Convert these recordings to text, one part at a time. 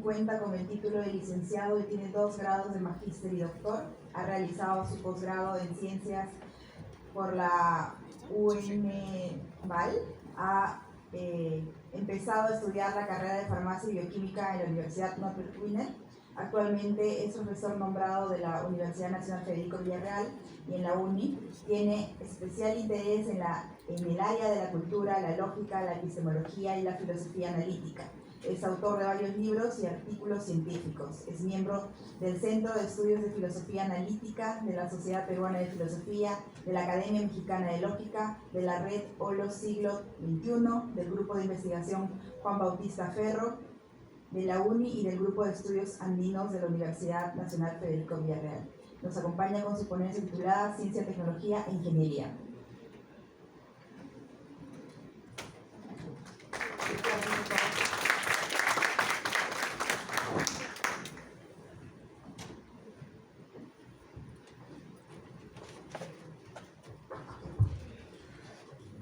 cuenta con el título de licenciado y tiene 2 grados de magíster y doctor. Ha realizado su posgrado en ciencias por la UNVAL. Ha empezado a estudiar la carrera de farmacia y bioquímica en la Universidad Northwestern. Actualmente es profesor nombrado de la Universidad Nacional Federico Villarreal y en la UNI. Tiene especial interés en el área de la cultura, la lógica, la epistemología y la filosofía analítica. Es autor de varios libros y artículos científicos. Es miembro del Centro de Estudios de Filosofía Analítica, de la Sociedad Peruana de Filosofía, de la Academia Mexicana de Lógica, de la Red Holo Siglo XXI, del Grupo de Investigación Juan Bautista Ferro, de la UNI y del Grupo de Estudios Andinos de la Universidad Nacional Federico Villarreal. Nos acompaña con su ponencia titulada Ciencia, Tecnología e Ingeniería.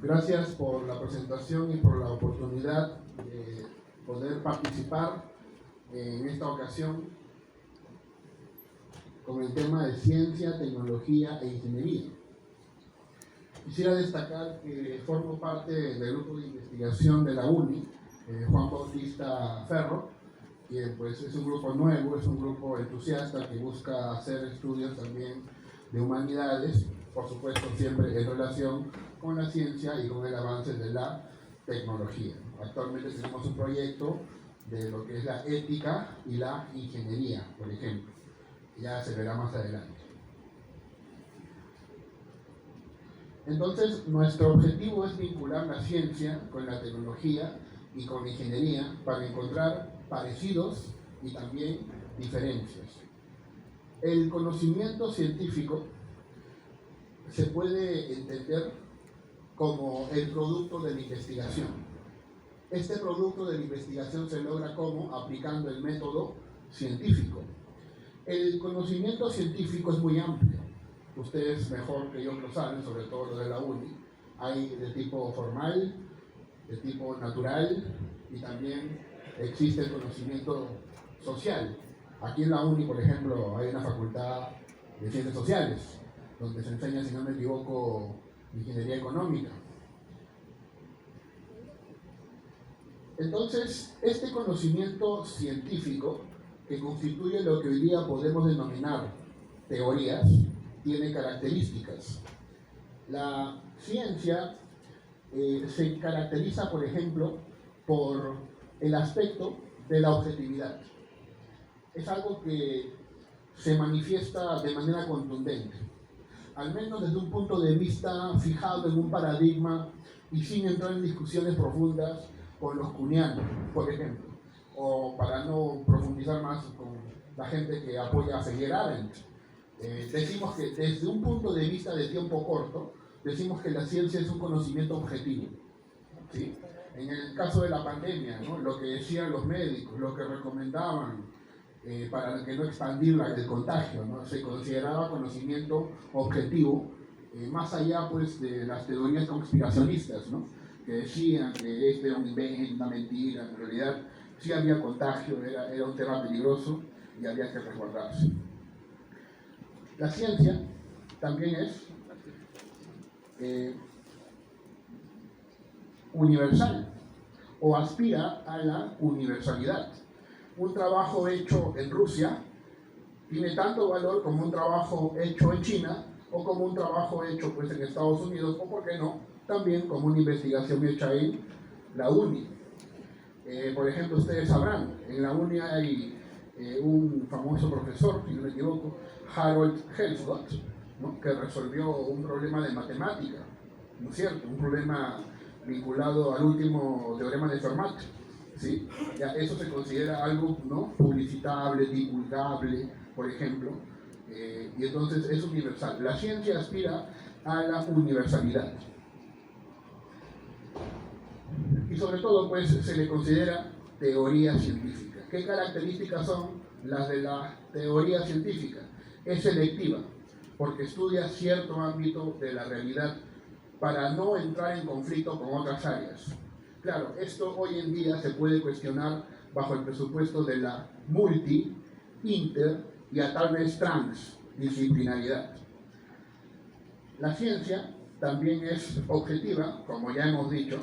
Gracias por la presentación y por la oportunidad de poder participar en esta ocasión con el tema de ciencia, tecnología e ingeniería. Quisiera destacar que formo parte del grupo de investigación de la UNI, Juan Bautista Ferro, que pues es un grupo nuevo, es un grupo entusiasta que busca hacer estudios también de humanidades, por supuesto siempre en relación con la ciencia y con el avance de la tecnología. Actualmente tenemos un proyecto de lo que es la ética y la ingeniería, por ejemplo. Ya se verá más adelante. Entonces, nuestro objetivo es vincular la ciencia con la tecnología y con la ingeniería para encontrar parecidos y también diferencias. El conocimiento científico se puede entender como el producto de la investigación. Este producto de la investigación se logra como aplicando el método científico. El conocimiento científico es muy amplio. Ustedes mejor que yo lo saben, sobre todo lo de la UNI. Hay de tipo formal, de tipo natural y también existe el conocimiento social. Aquí en la UNI, por ejemplo, hay una facultad de ciencias sociales, donde se enseña, si no me equivoco, ingeniería económica. Entonces, este conocimiento científico, que constituye lo que hoy día podemos denominar teorías, tiene características. La ciencia se caracteriza, por ejemplo, por el aspecto de la objetividad. Es algo que se manifiesta de manera contundente, al menos desde un punto de vista fijado en un paradigma y sin entrar en discusiones profundas con los kuhnianos, por ejemplo, o para no profundizar más con la gente que apoya a Hannah Arendt. Decimos que desde un punto de vista de tiempo corto, decimos que la ciencia es un conocimiento objetivo, ¿sí? En el caso de la pandemia, ¿no? Lo que decían los médicos, lo que recomendaban para que no expandir el contagio, ¿no? Se consideraba conocimiento objetivo, más allá pues de las teorías conspiracionistas, ¿no? Que decían que este era un invento, una mentira. En realidad sí había contagio, era un tema peligroso y había que resguardarse. La ciencia también es universal o aspira a la universalidad. Un trabajo hecho en Rusia tiene tanto valor como un trabajo hecho en China o como un trabajo hecho pues en Estados Unidos, o por qué no, también como una investigación hecha en la UNI. Por ejemplo, ustedes sabrán, en la UNI hay un famoso profesor, si no me equivoco, Harold Helmholtz, ¿no? Que resolvió un problema de matemática, ¿no es cierto? Un problema vinculado al último teorema de Fermat, ¿sí? Ya eso se considera algo, ¿no? Publicitable, divulgable, por ejemplo, y entonces es universal. La ciencia aspira a la universalidad. Y sobre todo, pues, se le considera teoría científica. ¿Qué características son las de la teoría científica? Es selectiva, porque estudia cierto ámbito de la realidad para no entrar en conflicto con otras áreas. Claro, esto hoy en día se puede cuestionar bajo el presupuesto de la multi, inter y a tal vez transdisciplinaridad. La ciencia también es objetiva, como ya hemos dicho,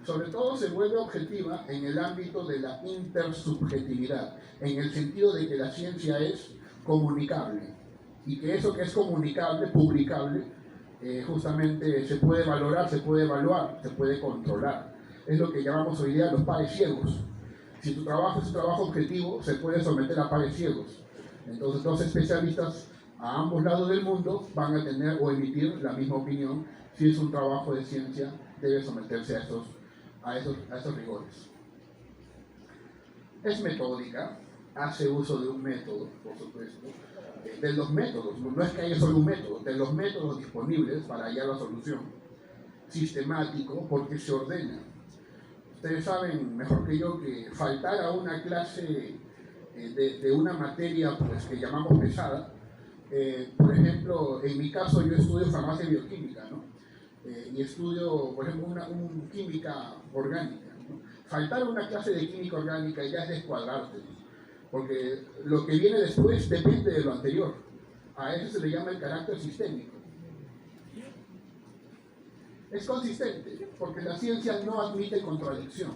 sobre todo se vuelve objetiva en el ámbito de la intersubjetividad, en el sentido de que la ciencia es comunicable y que eso que es comunicable, publicable, justamente se puede valorar, se puede evaluar, se puede controlar. Es lo que llamamos hoy día los pares ciegos. Si tu trabajo es un trabajo objetivo, se puede someter a pares ciegos. Entonces, dos especialistas a ambos lados del mundo van a tener o emitir la misma opinión. Si es un trabajo de ciencia, debe someterse a esos rigores. Es metódica, hace uso de un método, por supuesto, de los métodos, no es que haya solo un método, de los métodos disponibles para hallar la solución. Sistemático, porque se ordena. Ustedes saben mejor que yo que faltar a una clase de una materia pues, que llamamos pesada, por ejemplo, en mi caso yo estudio farmacia y bioquímica, ¿no? Y estudio, por ejemplo, una química orgánica, ¿no? Faltar una clase de química orgánica ya es descuadrarte, ¿no? Porque lo que viene después depende de lo anterior. A eso se le llama el carácter sistémico. Es consistente, porque la ciencia no admite contradicción.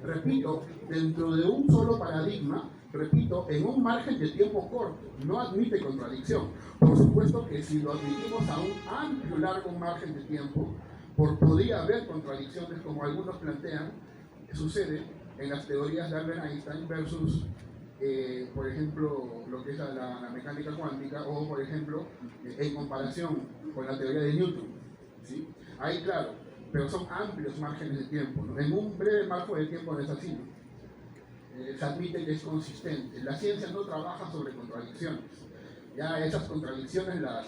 Repito, dentro de un solo paradigma, repito, en un margen de tiempo corto, no admite contradicción. Por supuesto que si lo admitimos a un amplio, largo margen de tiempo, podría haber contradicciones como algunos plantean, que sucede en las teorías de Albert Einstein versus, por ejemplo, lo que es la mecánica cuántica, o por ejemplo, en comparación con la teoría de Newton, ¿sí? Ahí claro, pero son amplios márgenes de tiempo, ¿no? En un breve marco de tiempo no es así, ¿no? Se admite que es consistente. La ciencia no trabaja sobre contradicciones. Ya esas contradicciones las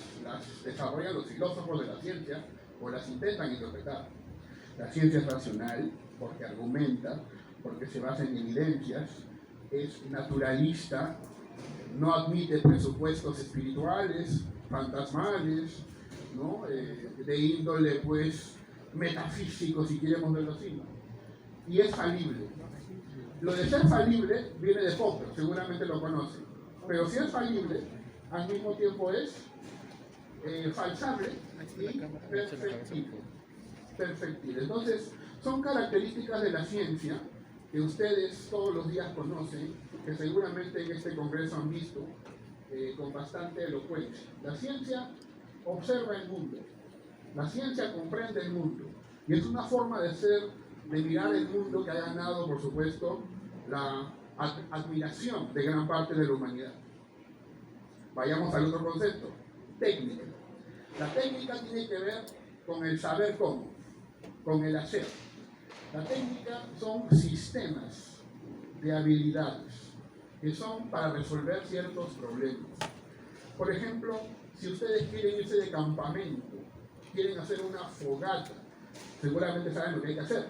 desarrollan los filósofos de la ciencia o las intentan interpretar. La ciencia es racional porque argumenta, porque se basa en evidencias, es naturalista, no admite presupuestos espirituales, fantasmales, ¿no? De índole pues metafísico, si queremos verlo así, ¿no? Y es falible. Lo de ser falible viene de Popper, seguramente lo conocen, pero si es falible, al mismo tiempo es falsable y perfectible. Entonces, son características de la ciencia que ustedes todos los días conocen, que seguramente en este congreso han visto con bastante elocuencia. La ciencia observa el mundo, la ciencia comprende el mundo, y es una forma de ser, de mirar el mundo que ha ganado, por supuesto, la admiración de gran parte de la humanidad. Vayamos al otro concepto, técnica. La técnica tiene que ver con el saber cómo, con el hacer. La técnica son sistemas de habilidades que son para resolver ciertos problemas. Por ejemplo, si ustedes quieren irse de campamento, quieren hacer una fogata, seguramente saben lo que hay que hacer,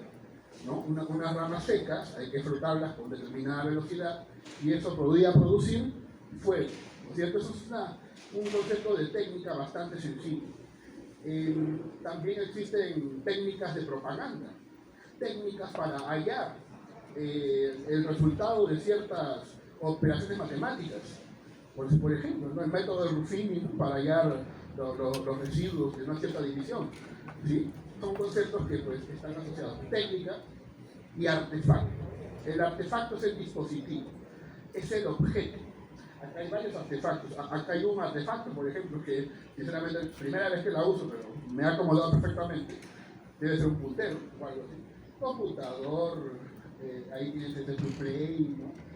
¿no? Unas ramas secas, hay que frotarlas con determinada velocidad y eso podría producir fuego, ¿no es cierto? Eso es un concepto de técnica bastante sencillo. También existen técnicas de propaganda, técnicas para hallar el resultado de ciertas operaciones matemáticas. Por ejemplo, ¿no? El método de Ruffini para hallar los residuos de una cierta división, ¿sí? Son conceptos que pues, están asociados. Técnica y artefacto. El artefacto es el dispositivo, es el objeto. Acá hay varios artefactos. Acá hay un artefacto, por ejemplo, que sinceramente es la primera vez que la uso, pero me ha acomodado perfectamente. Debe ser un puntero o algo así. Computador, ahí tienes tu play, ¿no?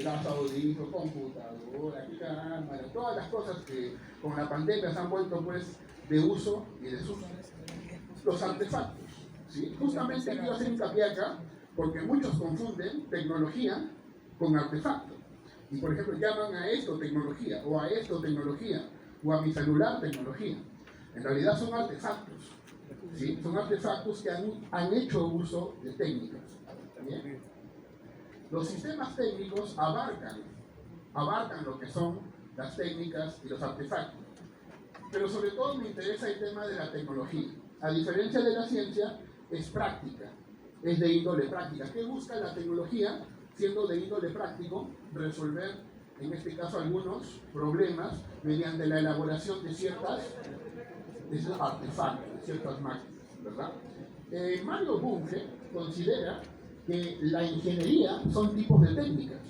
Las audífonos, computadora, cámara, todas las cosas que con la pandemia se han vuelto pues de uso y desuso. Los artefactos, ¿sí? Justamente quiero hacer hincapié acá porque muchos confunden tecnología con artefacto. Y por ejemplo llaman a esto tecnología, o a esto tecnología, o a mi celular tecnología. En realidad son artefactos, ¿sí? Son artefactos que han hecho uso de técnicas. ¿Bien? Los sistemas técnicos abarcan lo que son las técnicas y los artefactos. Pero sobre todo me interesa el tema de la tecnología. A diferencia de la ciencia, es práctica, es de índole práctica. ¿Qué busca la tecnología? siendo de índole práctico, resolver, en este caso, algunos problemas mediante la elaboración de ciertos artefactos, de ciertas máquinas, ¿verdad? Mario Bunge considera que la ingeniería son tipos de técnicas.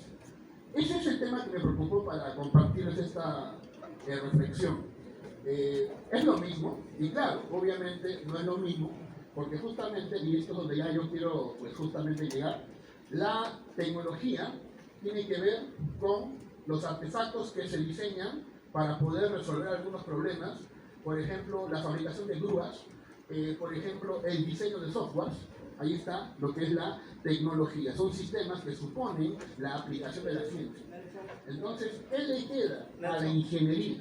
Ese es el tema que me preocupó para compartirles esta reflexión. Es lo mismo, y claro, obviamente no es lo mismo, porque justamente, y esto es donde ya yo quiero pues justamente llegar, la tecnología tiene que ver con los artefactos que se diseñan para poder resolver algunos problemas, por ejemplo, la fabricación de grúas, por ejemplo, el diseño de softwares. Ahí está lo que es la tecnología. Son sistemas que suponen la aplicación de la ciencia. Entonces, ¿qué le queda a la ingeniería?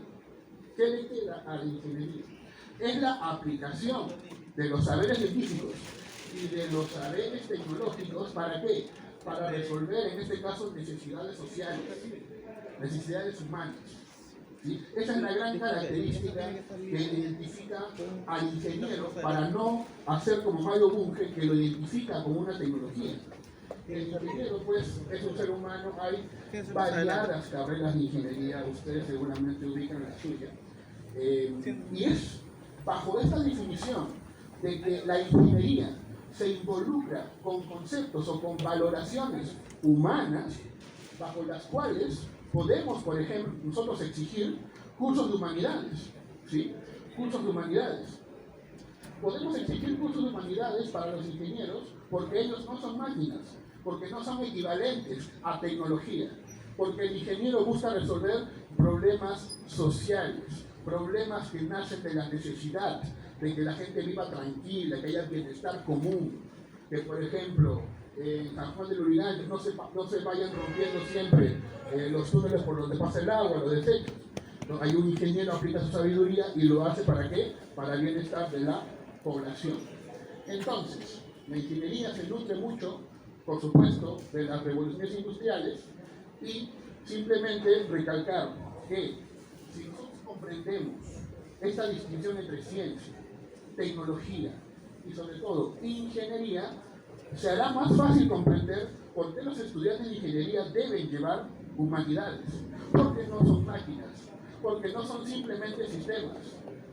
¿Qué le queda a la ingeniería? Es la aplicación de los saberes científicos y de los saberes tecnológicos. ¿Para qué? Para resolver, en este caso, necesidades sociales, necesidades humanas. ¿Sí? Esa es la gran característica que identifica al ingeniero, para no hacer como Mario Bunge, que lo identifica como una tecnología. El ingeniero, pues, es un ser humano. Hay variadas carreras de ingeniería, ustedes seguramente ubican la suya. Y es bajo esta definición de que la ingeniería se involucra con conceptos o con valoraciones humanas, bajo las cuales podemos, por ejemplo, nosotros exigir cursos de humanidades, ¿sí? Cursos de humanidades. Podemos exigir cursos de humanidades para los ingenieros porque ellos no son máquinas, porque no son equivalentes a tecnología, porque el ingeniero busca resolver problemas sociales, problemas que nacen de la necesidad de que la gente viva tranquila, que haya bienestar común, que por ejemplo en San Juan del Urinal no se vayan rompiendo siempre los túneles por donde pasa el agua, los desechos. ¿No? Hay un ingeniero que aplica su sabiduría y lo hace ¿para qué? Para el bienestar de la población. Entonces, la ingeniería se nutre mucho, por supuesto, de las revoluciones industriales, y simplemente recalcar que si nosotros comprendemos esta distinción entre ciencia, tecnología y sobre todo ingeniería, se hará más fácil comprender por qué los estudiantes de ingeniería deben llevar humanidades, porque no son máquinas, porque no son simplemente sistemas,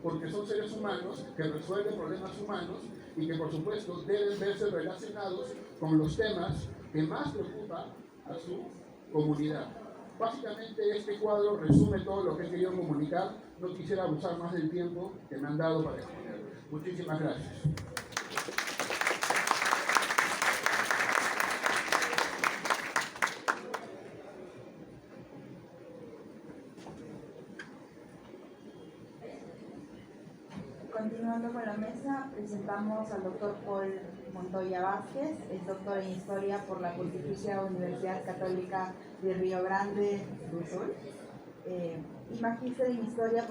porque son seres humanos que resuelven problemas humanos y que por supuesto deben verse relacionados con los temas que más preocupan a su comunidad. Básicamente este cuadro resume todo lo que he querido comunicar. No quisiera abusar más del tiempo que me han dado para exponer. Muchísimas gracias. Continuando con la mesa, presentamos al doctor Paul Montoya Vázquez, es doctor en Historia por la Pontificia Universidad Católica de Río Grande do Sul y magíster en Historia por